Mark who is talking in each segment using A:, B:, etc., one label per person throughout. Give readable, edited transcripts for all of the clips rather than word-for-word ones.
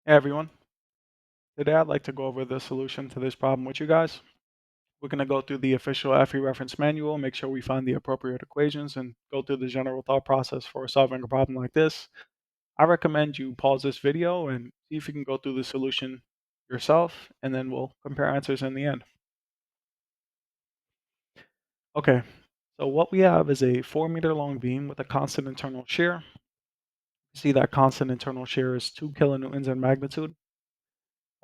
A: Hey everyone, today I'd like to go over the solution to this problem with you guys. We're going to go through the official FE reference manual, make sure we find the appropriate equations, and go through the general thought process for solving a problem like this. I recommend you pause this video and see if you can go through the solution yourself, and then we'll compare answers in the end. Okay, so what we have is a 4-meter long beam with a constant internal shear. You see that constant internal shear is 2 kilonewtons in magnitude.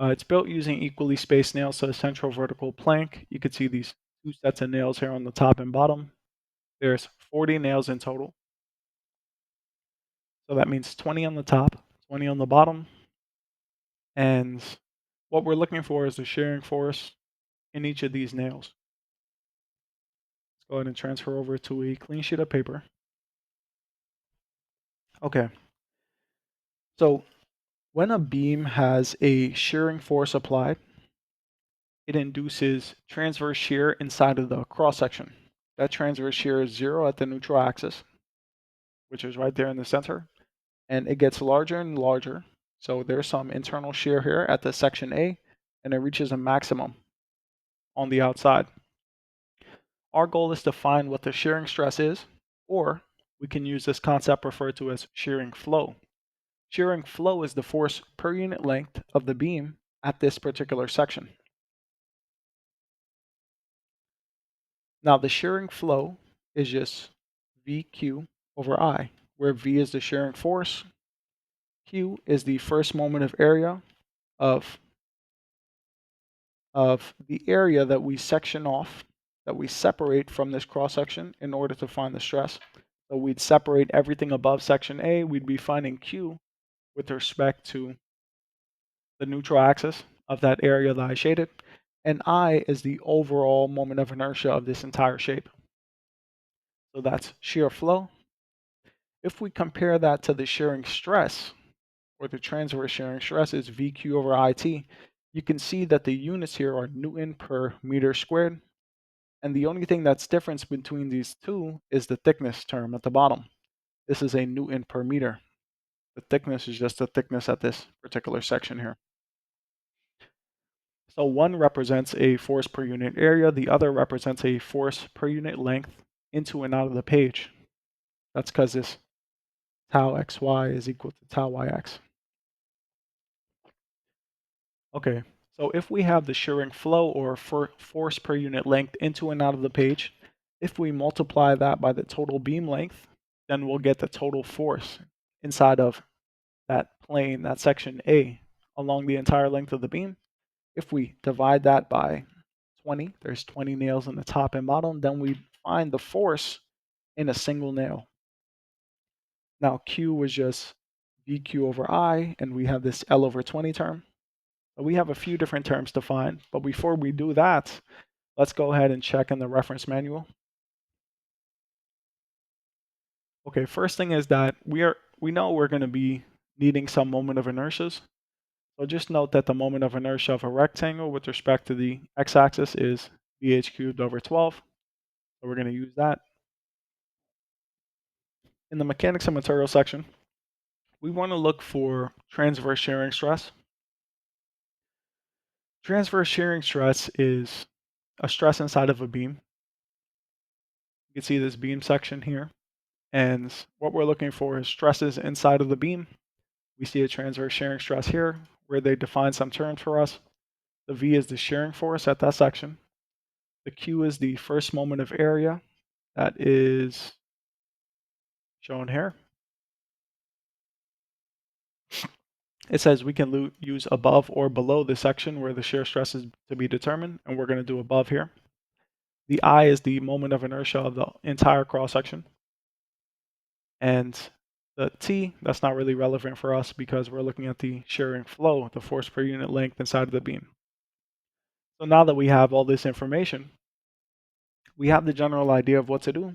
A: It's built using equally spaced nails to a central vertical plank. You can see these two sets of nails here on the top and bottom. There's 40 nails in total. So that means 20 on the top, 20 on the bottom. And what we're looking for is the shearing force in each of these nails. Let's go ahead and transfer over to a clean sheet of paper. Okay, so when a beam has a shearing force applied, it induces transverse shear inside of the cross section. That transverse shear is 0 at the neutral axis, which is right there in the center, and it gets larger and larger. So there's some internal shear here at the section A, and it reaches a maximum on the outside. Our goal is to find what the shearing stress is, or we can use this concept referred to as shearing flow. Shearing flow is the force per unit length of the beam at this particular section. Now the shearing flow is just VQ over I, where V is the shearing force, Q is the first moment of area of the area that we section off, that we separate from this cross section in order to find the stress. So we'd separate everything above section A, we'd be finding Q with respect to the neutral axis of that area that I shaded, and I is the overall moment of inertia of this entire shape. So that's shear flow. If we compare that to the shearing stress, or the transverse shearing stress is VQ over IT, you can see that the units here are Newton per meter squared. And the only thing that's different between these two is the thickness term at the bottom. This is a Newton per meter. The thickness is just the thickness at this particular section here. So one represents a force per unit area, the other represents a force per unit length into and out of the page. That's because this tau xy is equal to tau yx. Okay, so if we have the shearing flow or force per unit length into and out of the page, if we multiply that by the total beam length, then we'll get the total force inside of that plane, that section A, along the entire length of the beam. If we divide that by 20, there's 20 nails in the top and bottom, then we find the force in a single nail. Now Q was just VQ over I, and we have this L over 20 term. We have a few different terms to find, but before we do that, let's go ahead and check in the reference manual. Okay, first thing is that we know we're going to be needing some moment of inertias. So just note that the moment of inertia of a rectangle with respect to the x-axis is VH cubed over 12. So we're going to use that. In the mechanics and materials section, we want to look for transverse shearing stress. Transverse shearing stress is a stress inside of a beam. You can see this beam section here. And what we're looking for is stresses inside of the beam. We see a transverse shearing stress here where they define some terms for us. The V is the shearing force at that section. The Q is the first moment of area that is shown here. It says we can use above or below the section where the shear stress is to be determined, and we're going to do above here. The I is the moment of inertia of the entire cross section. And the T, that's not really relevant for us because we're looking at the shearing flow, the force per unit length inside of the beam. So now that we have all this information, we have the general idea of what to do.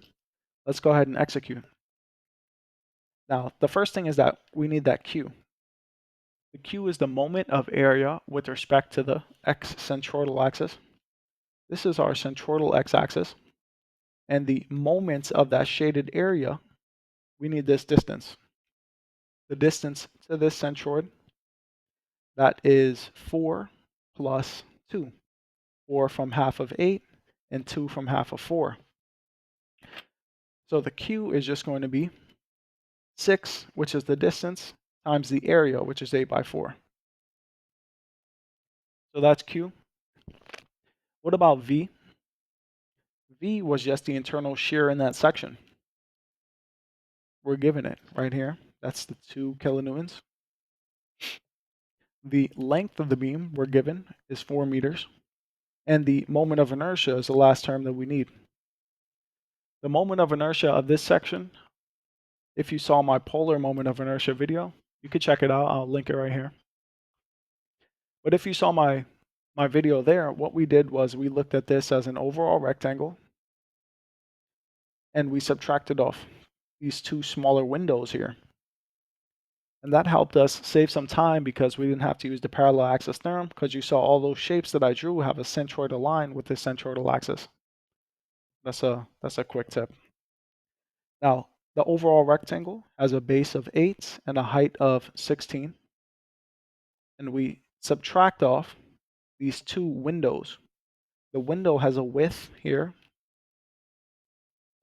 A: Let's go ahead and execute. Now, the first thing is that we need that Q. The Q is the moment of area with respect to the x centroidal axis. This is our centroidal x-axis. And the moments of that shaded area, we need this distance. The distance to this centroid That is 4 plus 2. 4 from half of 8 and 2 from half of 4. So the Q is just going to be 6, which is the distance, times the area, which is 8 by 4. So that's Q. What about V? V was just the internal shear in that section. We're given it right here. That's the 2 kilonewtons. The length of the beam we're given is 4 meters. And the moment of inertia is the last term that we need. The moment of inertia of this section, if you saw my polar moment of inertia video, you could check it out. I'll link it right here. But if you saw my video there, what we did was we looked at this as an overall rectangle and we subtracted off these 2 smaller windows here. And that helped us save some time because we didn't have to use the parallel axis theorem, because you saw all those shapes that I drew have a centroidal line with this centroidal axis. That's a quick tip. Now, the overall rectangle has a base of 8 and a height of 16. And we subtract off these 2 windows. The window has a width here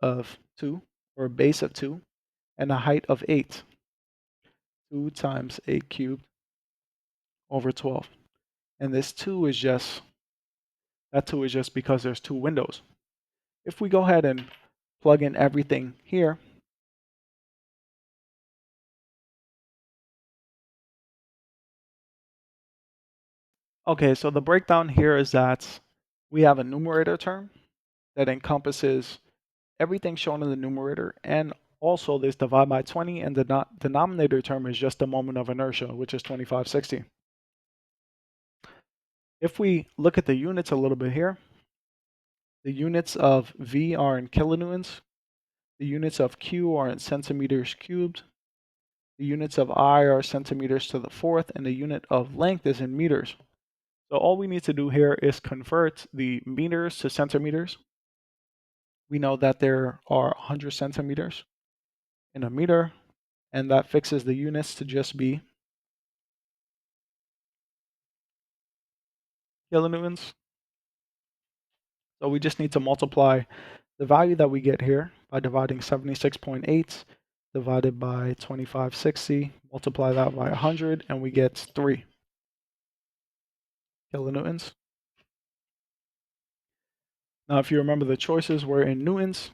A: of 2, or a base of 2, and a height of 8. 2 times 8 cubed over 12. And this 2 is just, that 2 is just because there's 2 windows. If we go ahead and plug in everything here, okay, so the breakdown here is that we have a numerator term that encompasses everything shown in the numerator, and also this divide by 20, and the denominator term is just the moment of inertia, which is 2560. If we look at the units a little bit here, the units of V are in kilonewtons, the units of Q are in centimeters cubed, the units of I are centimeters to the fourth, and the unit of length is in meters. So all we need to do here is convert the meters to centimeters. We know that there are 100 centimeters in a meter, and that fixes the units to just be kilonewtons. So we just need to multiply the value that we get here by dividing 76.8 divided by 2560, multiply that by 100, and we get 3 kilonewtons. Now, if you remember, the choices were in newtons,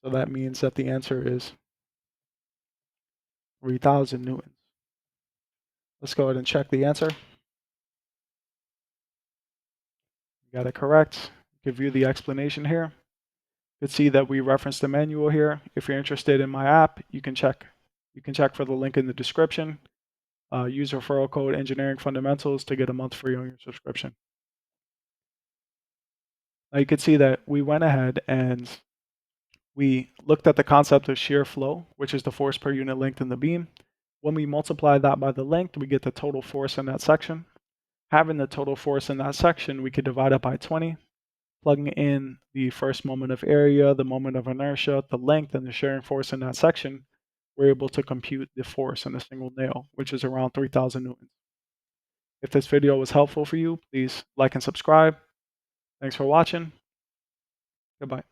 A: so that means that the answer is 3,000 newtons. Let's go ahead and check the answer. You got it correct. You can view the explanation here. You can see that we referenced the manual here. If you're interested in my app, you can check for the link in the description. Use referral code Engineering Fundamentals to get a month free on your subscription. Now you can see that we went ahead and we looked at the concept of shear flow, which is the force per unit length in the beam. When we multiply that by the length, we get the total force in that section. Having the total force in that section, we could divide it by 20, plugging in the first moment of area, the moment of inertia, the length, and the shearing force in that section. We're able to compute the force in a single nail, which is around 3,000 newtons. If this video was helpful for you, please like and subscribe. Thanks for watching. Goodbye.